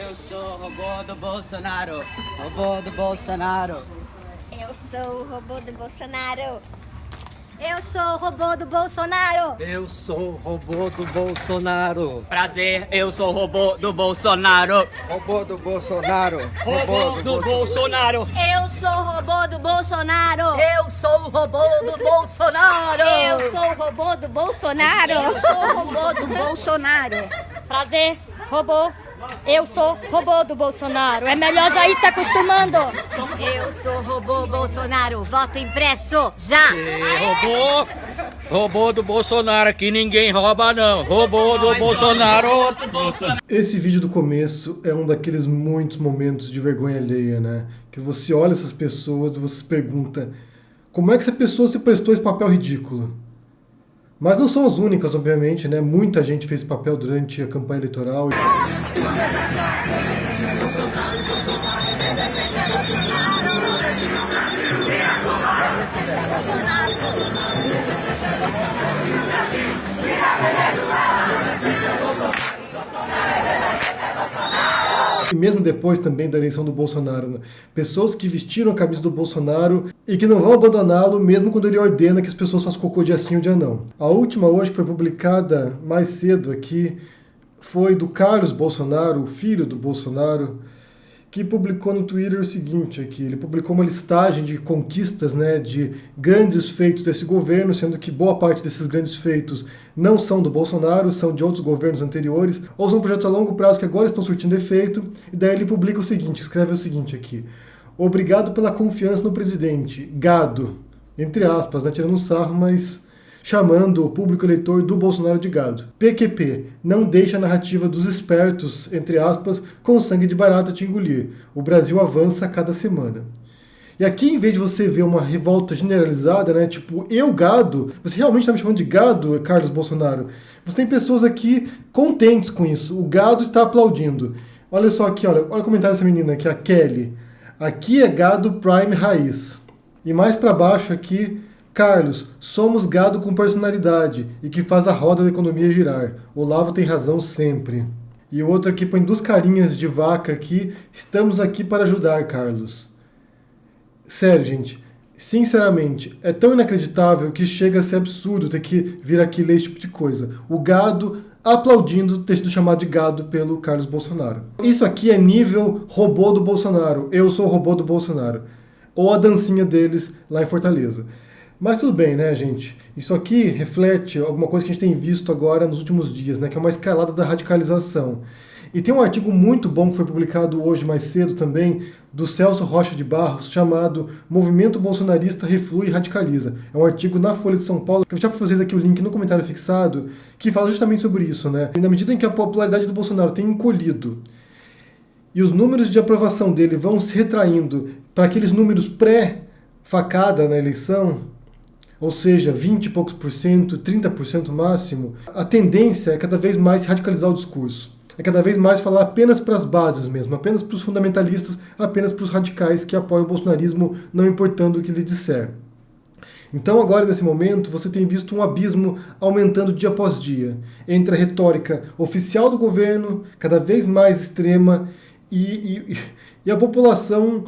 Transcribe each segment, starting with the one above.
Eu sou o robô do Bolsonaro. Robô do Bolsonaro. Eu sou o robô do Bolsonaro. Eu sou o robô do Bolsonaro. Eu sou o robô do Bolsonaro. Prazer, eu sou o robô do Bolsonaro. Robô do Bolsonaro. Robô do Bolsonaro. Eu sou o robô do Bolsonaro. Eu sou o robô do Bolsonaro. Eu sou o robô do Bolsonaro. Eu sou o robô do Bolsonaro. Prazer, robô. Eu sou robô do Bolsonaro. É melhor já ir se acostumando. Eu sou o robô Bolsonaro. Voto impresso, já. Robô do Bolsonaro, que ninguém rouba não. Robô do Bolsonaro. Esse vídeo do começo é um daqueles muitos momentos de vergonha alheia, né? Que você olha essas pessoas e você se pergunta como é que essa pessoa se prestou esse papel ridículo? Mas não são as únicas, obviamente, né? Muita gente fez esse papel durante a campanha eleitoral. E mesmo depois também da eleição do Bolsonaro, né? Pessoas que vestiram a camisa do Bolsonaro e que não vão abandoná-lo mesmo quando ele ordena que as pessoas façam cocô dia sim ou dia não. A última hoje, que foi publicada mais cedo aqui, foi do Carlos Bolsonaro, o filho do Bolsonaro, que publicou no Twitter o seguinte aqui. Ele publicou uma listagem de conquistas, né, de grandes feitos desse governo, sendo que boa parte desses grandes feitos não são do Bolsonaro, são de outros governos anteriores, ou são projetos a longo prazo que agora estão surtindo efeito, e daí ele publica o seguinte, escreve o seguinte aqui: obrigado pela confiança no presidente, gado, entre aspas, né, tirando um sarro, mas chamando o público eleitor do Bolsonaro de gado. PQP, não deixa a narrativa dos espertos, entre aspas, com sangue de barata te engolir. O Brasil avança a cada semana. E aqui, em vez de você ver uma revolta generalizada, né, tipo, eu gado, você realmente está me chamando de gado, Carlos Bolsonaro? Você tem pessoas aqui contentes com isso. O gado está aplaudindo. Olha só aqui, olha o comentário dessa menina aqui, a Kelly. Aqui é gado prime raiz. E mais para baixo aqui, Carlos, somos gado com personalidade e que faz a roda da economia girar. Olavo tem razão sempre. E o outro aqui põe duas carinhas de vaca aqui. Estamos aqui para ajudar, Carlos. Sério, gente. Sinceramente, é tão inacreditável que chega a ser absurdo ter que vir aqui ler esse tipo de coisa. O gado aplaudindo ter sido chamado de gado pelo Carlos Bolsonaro. Isso aqui é nível robô do Bolsonaro. Eu sou o robô do Bolsonaro. Ou a dancinha deles lá em Fortaleza. Mas tudo bem, né, gente? Isso aqui reflete alguma coisa que a gente tem visto agora nos últimos dias, né? Que é uma escalada da radicalização. E tem um artigo muito bom que foi publicado hoje mais cedo também, do Celso Rocha de Barros, chamado Movimento Bolsonarista Reflui e Radicaliza. É um artigo na Folha de São Paulo, que eu vou deixar para vocês aqui o link no comentário fixado, que fala justamente sobre isso, né? E na medida em que a popularidade do Bolsonaro tem encolhido, e os números de aprovação dele vão se retraindo para aqueles números pré-facada na eleição, ou seja, 20 e poucos por cento, 30% máximo, a tendência é cada vez mais radicalizar o discurso. É cada vez mais falar apenas para as bases mesmo, apenas para os fundamentalistas, apenas para os radicais que apoiam o bolsonarismo, não importando o que ele disser. Então agora, nesse momento, você tem visto um abismo aumentando dia após dia, entre a retórica oficial do governo, cada vez mais extrema, e a população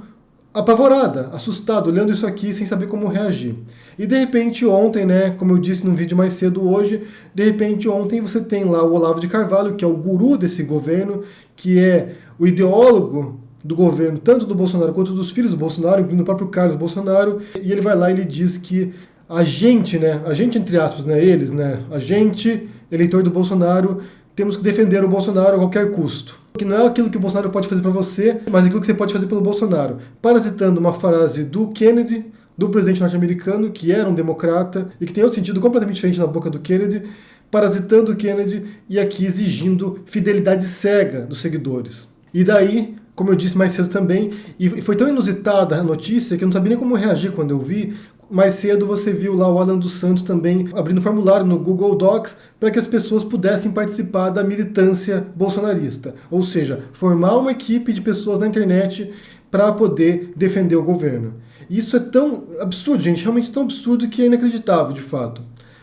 apavorada, assustada, olhando isso aqui sem saber como reagir. E de repente ontem, né, como eu disse num vídeo mais cedo hoje, de repente ontem você tem lá o Olavo de Carvalho, que é o guru desse governo, que é o ideólogo do governo, tanto do Bolsonaro quanto dos filhos do Bolsonaro, incluindo o próprio Carlos Bolsonaro, e ele vai lá e ele diz que a gente, né, a gente entre aspas, né, eles, né, a gente, eleitor do Bolsonaro, temos que defender o Bolsonaro a qualquer custo. Que não é aquilo que o Bolsonaro pode fazer para você, mas aquilo que você pode fazer pelo Bolsonaro. Parasitando uma frase do Kennedy, do presidente norte-americano, que era um democrata, e que tem outro sentido completamente diferente na boca do Kennedy, parasitando o Kennedy e aqui exigindo fidelidade cega dos seguidores. E daí, como eu disse mais cedo também, e foi tão inusitada a notícia que eu não sabia nem como reagir quando eu vi. Mais cedo você viu lá o Alan dos Santos também abrindo formulário no Google Docs para que as pessoas pudessem participar da militância bolsonarista. Ou seja, formar uma equipe de pessoas na internet para poder defender o governo. E isso é tão absurdo, gente, realmente tão absurdo que é inacreditável, de fato.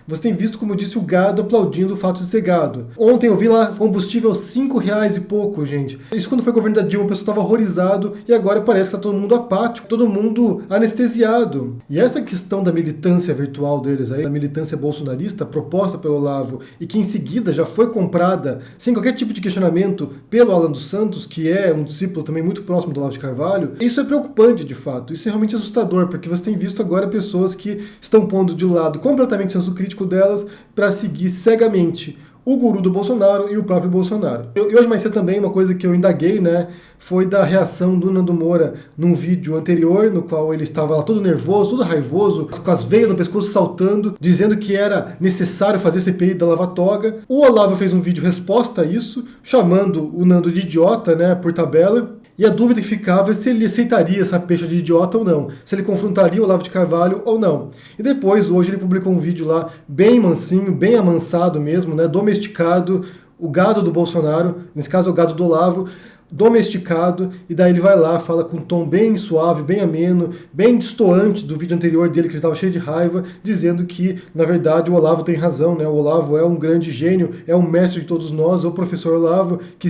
você tem visto, como eu disse, o gado aplaudindo o fato de ser gado. Ontem eu vi lá combustível R$5 e pouco, gente. Isso quando foi o governo da Dilma, o pessoal estava horrorizado, e agora parece que está todo mundo apático, todo mundo anestesiado. E essa questão da militância virtual deles aí, da militância bolsonarista proposta pelo Olavo, e que em seguida já foi comprada, sem qualquer tipo de questionamento, pelo Alan dos Santos, que é um discípulo também muito próximo do Olavo de Carvalho, isso é preocupante de fato, isso é realmente assustador, porque você tem visto agora pessoas que estão pondo de lado completamente o senso crítico delas para seguir cegamente o guru do Bolsonaro e o próprio Bolsonaro. E hoje mais cedo também, uma coisa que eu indaguei, né, foi da reação do Nando Moura num vídeo anterior, no qual ele estava lá todo nervoso, todo raivoso, com as veias no pescoço saltando, dizendo que era necessário fazer CPI da Lava Toga. O Olavo fez um vídeo resposta a isso, chamando o Nando de idiota, né, por tabela. E a dúvida que ficava é se ele aceitaria essa pecha de idiota ou não, se ele confrontaria o Olavo de Carvalho ou não. E depois, hoje, ele publicou um vídeo lá bem mansinho, bem amansado mesmo, né, domesticado, o gado do Bolsonaro, nesse caso é o gado do Olavo, domesticado, e daí ele vai lá, fala com um tom bem suave, bem ameno, bem destoante do vídeo anterior dele, que ele estava cheio de raiva, dizendo que, na verdade, o Olavo tem razão, né? O Olavo é um grande gênio, é um mestre de todos nós, é o professor Olavo, que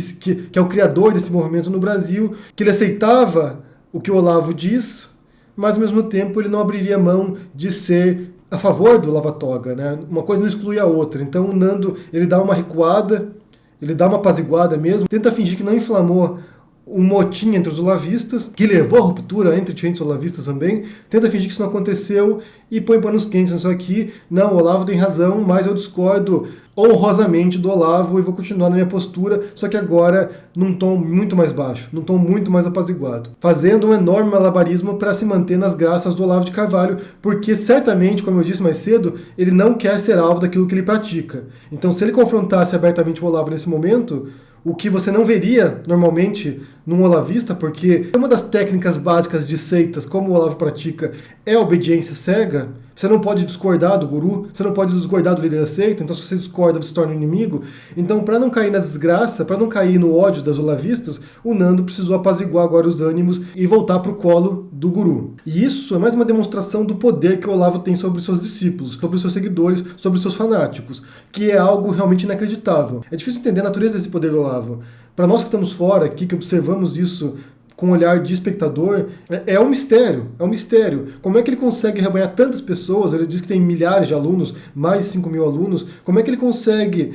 é o criador desse movimento no Brasil, que ele aceitava o que o Olavo diz, mas, ao mesmo tempo, ele não abriria mão de ser a favor do Lava Toga, né? Uma coisa não exclui a outra. Então, o Nando, ele dá uma recuada, ele dá uma apaziguada mesmo, tenta fingir que não inflamou um motim entre os olavistas, que levou à ruptura entre diferentes olavistas também, tenta fingir que isso não aconteceu e põe panos quentes nisso aqui. Não, o Olavo tem razão, mas eu discordo honrosamente do Olavo e vou continuar na minha postura, só que agora num tom muito mais baixo, num tom muito mais apaziguado, fazendo um enorme malabarismo para se manter nas graças do Olavo de Carvalho, porque certamente, como eu disse mais cedo, ele não quer ser alvo daquilo que ele pratica. Então, se ele confrontasse abertamente o Olavo nesse momento, o que você não veria normalmente num olavista, porque uma das técnicas básicas de seitas, como o Olavo pratica, é a obediência cega. Você não pode discordar do guru, você não pode discordar do líder da seita, então se você discorda, você se torna um inimigo. Então, para não cair na desgraça, para não cair no ódio das olavistas, o Nando precisou apaziguar agora os ânimos e voltar para o colo do guru. E isso é mais uma demonstração do poder que o Olavo tem sobre os seus discípulos, sobre os seus seguidores, sobre os seus fanáticos, que é algo realmente inacreditável. É difícil entender a natureza desse poder do Olavo. Para nós que estamos fora aqui, que observamos isso com um olhar de espectador, é um mistério, é um mistério. Como é que ele consegue rebanhar tantas pessoas? Ele diz que tem milhares de alunos, mais de 5 mil alunos. Como é que ele consegue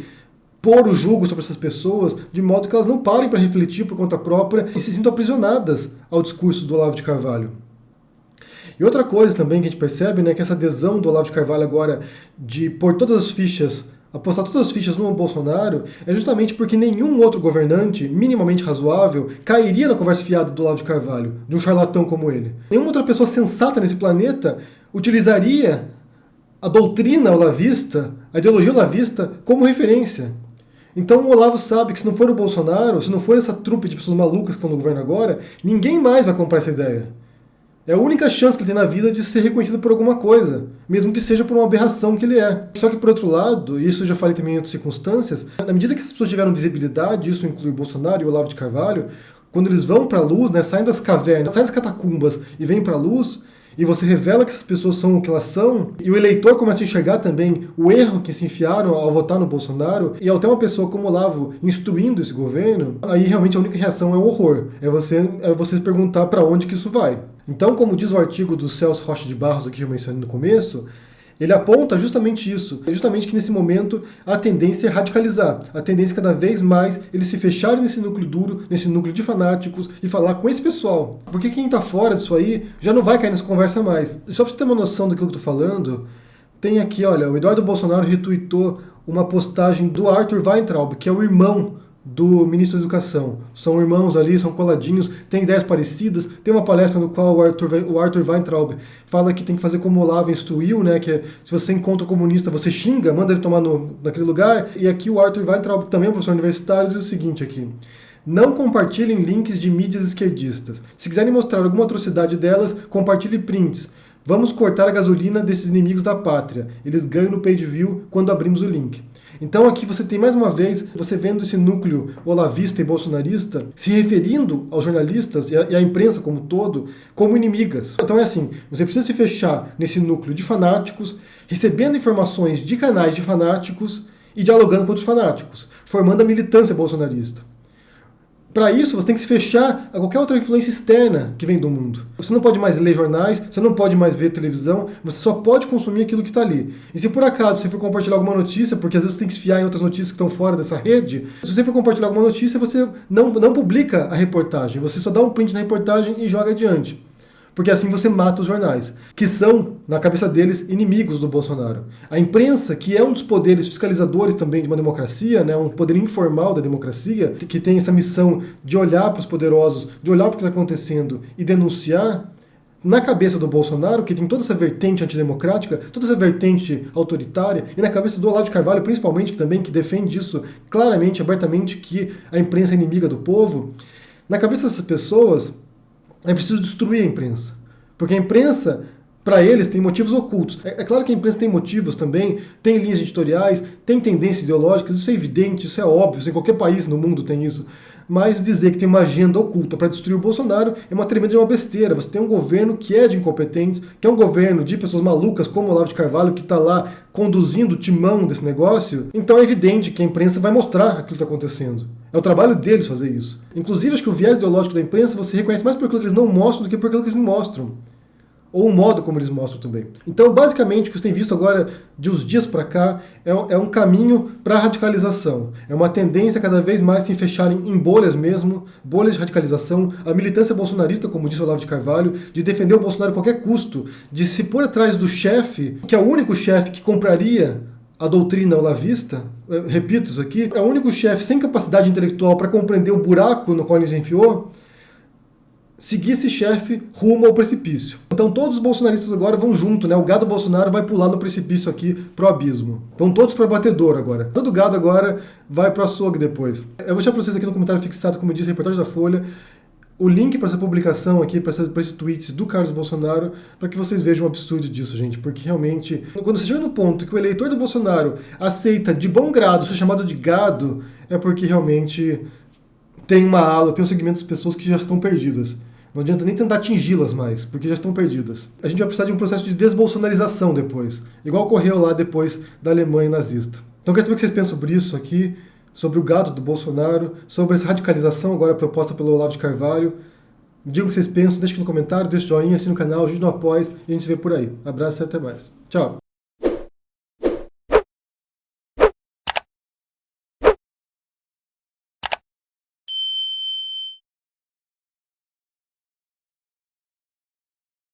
pôr o jugo sobre essas pessoas de modo que elas não parem para refletir por conta própria e se sintam aprisionadas ao discurso do Olavo de Carvalho? E outra coisa também que a gente percebe, né, que essa adesão do Olavo de Carvalho agora de pôr todas as fichas, apostar todas as fichas no Bolsonaro, é justamente porque nenhum outro governante minimamente razoável cairia na conversa fiada do Olavo de Carvalho, de um charlatão como ele. Nenhuma outra pessoa sensata nesse planeta utilizaria a doutrina olavista, a ideologia olavista, como referência. Então o Olavo sabe que se não for o Bolsonaro, se não for essa trupe de pessoas malucas que estão no governo agora, ninguém mais vai comprar essa ideia. É a única chance que ele tem na vida de ser reconhecido por alguma coisa, mesmo que seja por uma aberração que ele é. Só que, por outro lado, e isso eu já falei também em outras circunstâncias, na medida que as pessoas tiveram visibilidade, isso inclui o Bolsonaro e o Olavo de Carvalho, quando eles vão para a luz, né, saem das cavernas, saem das catacumbas e vêm para a luz, e você revela que essas pessoas são o que elas são, e o eleitor começa a enxergar também o erro que se enfiaram ao votar no Bolsonaro, e ao ter uma pessoa como o Olavo instruindo esse governo, aí realmente a única reação é o horror. É você se perguntar para onde que isso vai. Então, como diz o artigo do Celso Rocha de Barros aqui que eu mencionei no começo, ele aponta justamente isso, justamente que nesse momento a tendência é radicalizar, a tendência é cada vez mais eles se fecharem nesse núcleo duro, nesse núcleo de fanáticos e falar com esse pessoal. Porque quem está fora disso aí já não vai cair nessa conversa mais. Só para você ter uma noção daquilo que eu estou falando, tem aqui, olha, o Eduardo Bolsonaro retweetou uma postagem do Arthur Weintraub, que é o irmão do ministro da Educação. São irmãos ali, são coladinhos, têm ideias parecidas. Tem uma palestra no qual o Arthur Weintraub fala que tem que fazer como o Olavo instruiu, né, que é, se você encontra um comunista, você xinga, manda ele tomar naquele lugar. E aqui o Arthur Weintraub, também é um professor universitário, diz o seguinte aqui: não compartilhem links de mídias esquerdistas. Se quiserem mostrar alguma atrocidade delas, compartilhe prints. Vamos cortar a gasolina desses inimigos da pátria. Eles ganham no page view quando abrimos o link. Então aqui você tem mais uma vez, você vendo esse núcleo olavista e bolsonarista se referindo aos jornalistas e à imprensa como um todo como inimigas. Então é assim, você precisa se fechar nesse núcleo de fanáticos, recebendo informações de canais de fanáticos e dialogando com outros fanáticos, formando a militância bolsonarista. Para isso, você tem que se fechar a qualquer outra influência externa que vem do mundo. Você não pode mais ler jornais, você não pode mais ver televisão, você só pode consumir aquilo que está ali. E se por acaso você for compartilhar alguma notícia, porque às vezes você tem que se fiar em outras notícias que estão fora dessa rede, se você for compartilhar alguma notícia, você não publica a reportagem, você só dá um print na reportagem e joga adiante. Porque assim você mata os jornais, que são, na cabeça deles, inimigos do Bolsonaro. A imprensa, que é um dos poderes fiscalizadores também de uma democracia, né, um poder informal da democracia, que tem essa missão de olhar para os poderosos, de olhar para o que está acontecendo e denunciar, na cabeça do Bolsonaro, que tem toda essa vertente antidemocrática, toda essa vertente autoritária, e na cabeça do Olavo de Carvalho, principalmente, que também que defende isso claramente, abertamente, que a imprensa é inimiga do povo, na cabeça dessas pessoas, é preciso destruir a imprensa. Porque a imprensa, para eles, tem motivos ocultos. É claro que a imprensa tem motivos também, tem linhas editoriais, tem tendências ideológicas, isso é evidente, isso é óbvio, isso em qualquer país no mundo tem isso. Mas dizer que tem uma agenda oculta para destruir o Bolsonaro é uma tremenda besteira. Você tem um governo que é de incompetentes, que é um governo de pessoas malucas como o Olavo de Carvalho, que está lá conduzindo o timão desse negócio. Então é evidente que a imprensa vai mostrar aquilo que está acontecendo. É o trabalho deles fazer isso. Inclusive, acho que o viés ideológico da imprensa você reconhece mais por aquilo que eles não mostram do que por aquilo que eles mostram. Ou o modo como eles mostram também. Então, basicamente, o que você tem visto agora, de uns dias para cá, é um caminho para a radicalização. É uma tendência cada vez mais se fecharem em bolhas mesmo, bolhas de radicalização. A militância bolsonarista, como disse o Olavo de Carvalho, de defender o Bolsonaro a qualquer custo, de se pôr atrás do chefe, que é o único chefe que compraria a doutrina olavista, repito isso aqui, é o único chefe sem capacidade intelectual para compreender o buraco no qual ele se enfiou, seguir esse chefe rumo ao precipício. Então todos os bolsonaristas agora vão junto, né? O gado Bolsonaro vai pular no precipício aqui pro abismo. Vão todos pro abatedor agora. Todo gado agora vai pro açougue depois. Eu vou deixar para vocês aqui no comentário fixado, como disse a reportagem da Folha, o link para essa publicação aqui, para esse tweet do Carlos Bolsonaro, para que vocês vejam o absurdo disso, gente. Porque realmente, quando você chega no ponto que o eleitor do Bolsonaro aceita de bom grado ser chamado de gado, é porque realmente tem uma ala, tem um segmento de pessoas que já estão perdidas. Não adianta nem tentar atingi-las mais, porque já estão perdidas. A gente vai precisar de um processo de desbolsonarização depois, igual ocorreu lá depois da Alemanha nazista. Então eu quero saber o que vocês pensam sobre isso aqui, sobre o gado do Bolsonaro, sobre essa radicalização agora proposta pelo Olavo de Carvalho. Digam o que vocês pensam, deixem aqui no comentário, deixe joinha, assine o canal, ajude no apoio e a gente se vê por aí. Abraço e até mais. Tchau!